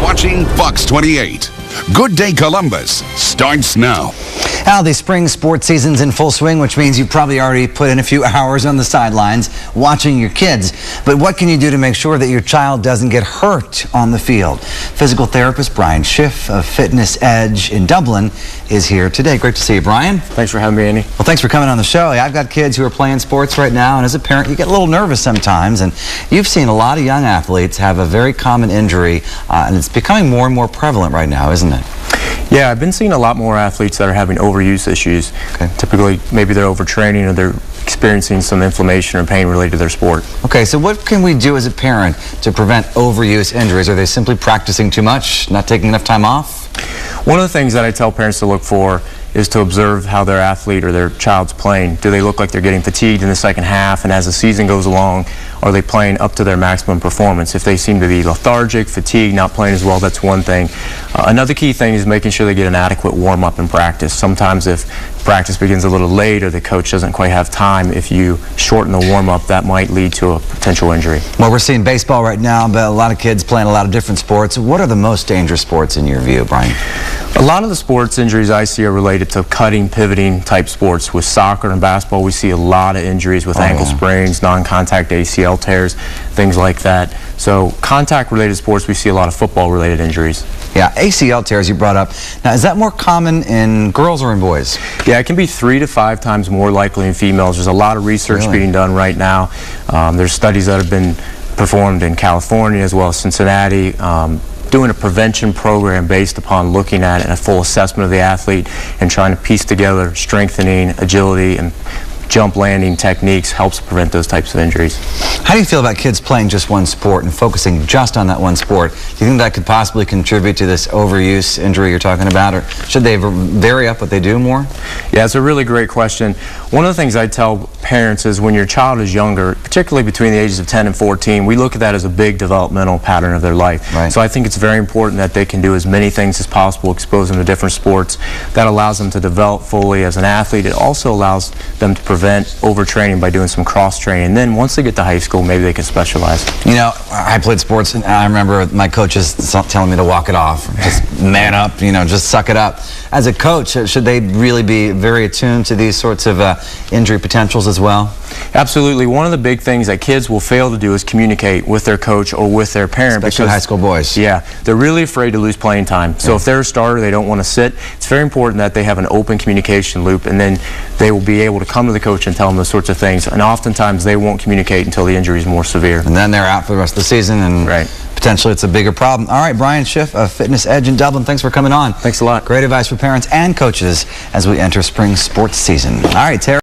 watching Fox 28. Good Day Columbus starts now. Now, the spring sports season's in full swing, which means you've probably already put in a few hours on the sidelines watching your kids. But what can you do to make sure that your child doesn't get hurt on the field? Physical therapist Schiff of Fitness Edge in Dublin is here today. Great to see you, Brian. Thanks for having me, Andy. Well, thanks for coming on the show. I've got kids who are playing sports right now, and as a parent, you get a little nervous sometimes. And you've seen a lot of young athletes have a very common injury, and it's becoming more and more prevalent right now, isn't it? Yeah, I've been seeing a lot more athletes that are having overuse issues. Okay. Typically, maybe they're overtraining or they're experiencing some inflammation or pain related to their sport. Okay, so what can we do as a parent to prevent overuse injuries? Are they simply practicing too much, not taking enough time off? One of the things that I tell parents to look for is to observe how their athlete or their child's playing. Do they look like they're getting fatigued in the second half, and as the season goes along, are they playing up to their maximum performance? If they seem to be lethargic, fatigued, not playing as well, that's one thing. Another key thing is making sure they get an adequate warm-up in practice. Sometimes if practice begins a little late or the coach doesn't quite have time, if you shorten the warm-up, that might lead to a potential injury. Well, we're seeing baseball right now, but a lot of kids playing a lot of different sports. What are the most dangerous sports in your view, Brian? A lot of the sports injuries I see are related to cutting, pivoting type sports. With soccer and basketball, we see a lot of injuries with ankle sprains, non-contact ACL tears, things like that. So contact-related sports, we see a lot of football-related injuries. Yeah, ACL tears you brought up. Now, is that more common in girls or in boys? Yeah, it can be 3 to 5 times more likely in females. There's a lot of research being done right now. There's studies that have been performed in California as well as Cincinnati, doing a prevention program based upon looking at a full assessment of the athlete and trying to piece together strengthening, agility, and jump landing techniques helps prevent those types of injuries. How do you feel about kids playing just one sport and focusing just on that one sport? Do you think that could possibly contribute to this overuse injury you're talking about, or should they vary up what they do more? Yeah, it's a really great question. One of the things I tell parents is when your child is younger, particularly between the ages of 10 and 14, we look at that as a big developmental pattern of their life. Right. So I think it's very important that they can do as many things as possible, expose them to different sports. That allows them to develop fully as an athlete. It also allows them to prevent overtraining by doing some cross-training. And then once they get to high school, maybe they can specialize. You know, I played sports, and I remember my coaches telling me to walk it off. Just man up, you know, just suck it up. As a coach, should they really be very attuned to these sorts of injury potentials as well? Absolutely. One of the big things that kids will fail to do is communicate with their coach or with their parent. Especially high school boys. Yeah, they're really afraid to lose playing time. So if they're a starter, they don't want to sit. It's very important that they have an open communication loop, and then they will be able to come to the coach and tell them those sorts of things. And oftentimes they won't communicate until the injury is more severe. And then they're out for the rest of the season, and potentially it's a bigger problem. All right, Schiff of Fitness Edge in Dublin, thanks for coming on. Thanks a lot. Great advice for parents and coaches as we enter spring sports season. All right, Terry.